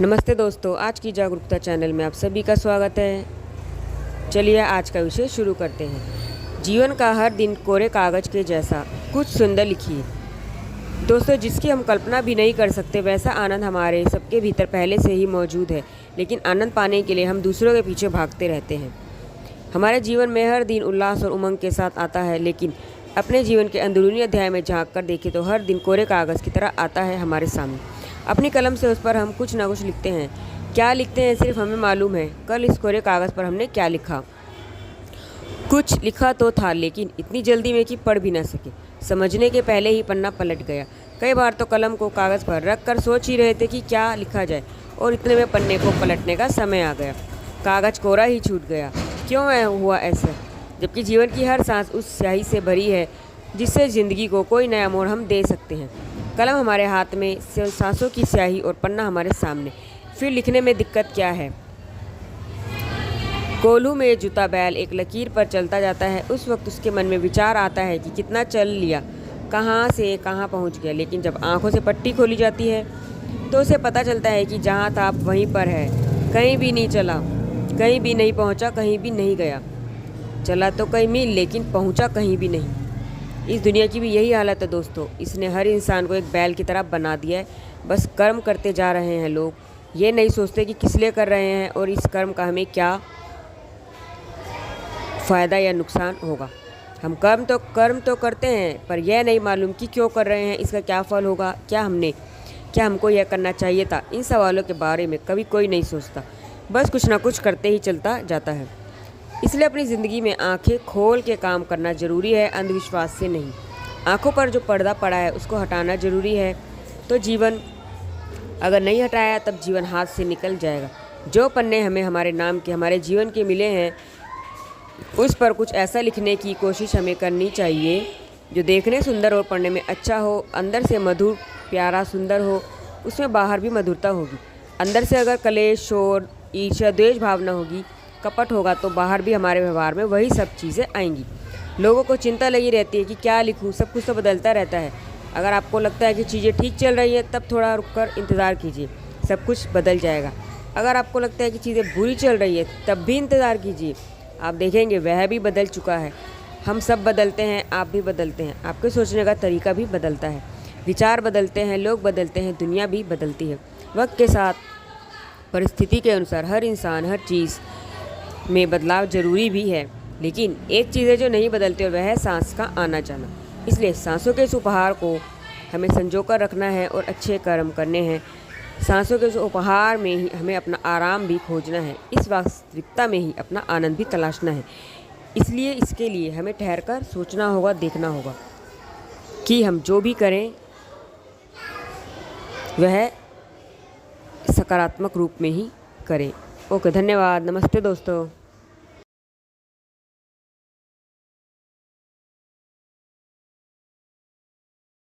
नमस्ते दोस्तों, आज की जागरूकता चैनल में आप सभी का स्वागत है। चलिए आज का विषय शुरू करते हैं। जीवन का हर दिन कोरे कागज़ के जैसा, कुछ सुंदर लिखिए। दोस्तों, जिसकी हम कल्पना भी नहीं कर सकते वैसा आनंद हमारे सबके भीतर पहले से ही मौजूद है, लेकिन आनंद पाने के लिए हम दूसरों के पीछे भागते रहते हैं। हमारे जीवन में हर दिन उल्लास और उमंग के साथ आता है, लेकिन अपने जीवन के अंदरूनी अध्याय में झाँक कर देखें तो हर दिन कोरे कागज़ की तरह आता है हमारे सामने। अपनी कलम से उस पर हम कुछ ना कुछ लिखते हैं। क्या लिखते हैं सिर्फ हमें मालूम है। कल इस कोरे कागज़ पर हमने क्या लिखा। कुछ लिखा तो था, लेकिन इतनी जल्दी में कि पढ़ भी ना सके। समझने के पहले ही पन्ना पलट गया। कई बार तो कलम को कागज़ पर रख कर सोच ही रहे थे कि क्या लिखा जाए, और इतने में पन्ने को पलटने का समय आ गया। कागज़ कोरा ही छूट गया। क्यों हुआ ऐसा, जबकि जीवन की हर सांस उस स्याही से भरी है जिससे ज़िंदगी को कोई नया मोड़ हम दे सकते हैं। कलम हमारे हाथ में, सांसों की स्याही और पन्ना हमारे सामने। फिर लिखने में दिक्कत क्या है। कोल्हू में जूता बैल एक लकीर पर चलता जाता है। उस वक्त उसके मन में विचार आता है कि कितना चल लिया, कहाँ से कहाँ पहुँच गया। लेकिन जब आंखों से पट्टी खोली जाती है तो उसे पता चलता है कि जहाँ था आप वहीं पर है। कहीं भी नहीं चला, कहीं भी नहीं पहुँचा, कहीं भी नहीं गया। चला तो कई मील, लेकिन पहुँचा कहीं भी नहीं। इस दुनिया की भी यही हालत है दोस्तों। इसने हर इंसान को एक बैल की तरह बना दिया है। बस कर्म करते जा रहे हैं लोग। ये नहीं सोचते कि किस लिए कर रहे हैं और इस कर्म का हमें क्या फ़ायदा या नुकसान होगा। हम कर्म तो करते हैं, पर यह नहीं मालूम कि क्यों कर रहे हैं, इसका क्या फल होगा, क्या हमको यह करना चाहिए था। इन सवालों के बारे में कभी कोई नहीं सोचता। बस कुछ ना कुछ करते ही चलता जाता है। इसलिए अपनी ज़िंदगी में आंखें खोल के काम करना ज़रूरी है, अंधविश्वास से नहीं। आंखों पर जो पर्दा पड़ा है उसको हटाना ज़रूरी है, तो जीवन अगर नहीं हटाया तब जीवन हाथ से निकल जाएगा। जो पन्ने हमें हमारे नाम के, हमारे जीवन के मिले हैं, उस पर कुछ ऐसा लिखने की कोशिश हमें करनी चाहिए जो देखने सुंदर और पढ़ने में अच्छा हो। अंदर से मधुर, प्यारा, सुंदर हो, उसमें बाहर भी मधुरता होगी। अंदर से अगर कलेश, शोर, ईर्ष्या, द्वेष भावना होगी, कपट होगा, तो बाहर भी हमारे व्यवहार में वही सब चीज़ें आएंगी। लोगों को चिंता लगी रहती है कि क्या लिखूं, सब कुछ तो बदलता रहता है। अगर आपको लगता है कि चीज़ें ठीक चल रही है, तब थोड़ा रुककर इंतज़ार कीजिए, सब कुछ बदल जाएगा। अगर आपको लगता है कि चीज़ें बुरी चल रही है, तब भी इंतज़ार कीजिए, आप देखेंगे वह भी बदल चुका है। हम सब बदलते हैं, आप भी बदलते हैं। आपके सोचने का तरीका भी बदलता है, विचार बदलते हैं, लोग बदलते हैं, दुनिया भी बदलती है। वक्त के साथ, परिस्थिति के अनुसार हर इंसान, हर चीज़ में बदलाव ज़रूरी भी है, लेकिन एक चीज़ है जो नहीं बदलती, और वह है सांस का आना जाना। इसलिए सांसों के इस उपहार को हमें संजो कर रखना है और अच्छे कर्म करने हैं। सांसों के इस उपहार में ही हमें अपना आराम भी खोजना है, इस वास्तविकता में ही अपना आनंद भी तलाशना है। इसलिए इसके लिए हमें ठहर कर सोचना होगा, देखना होगा कि हम जो भी करें वह सकारात्मक रूप में ही करें। ओके, धन्यवाद। नमस्ते दोस्तों।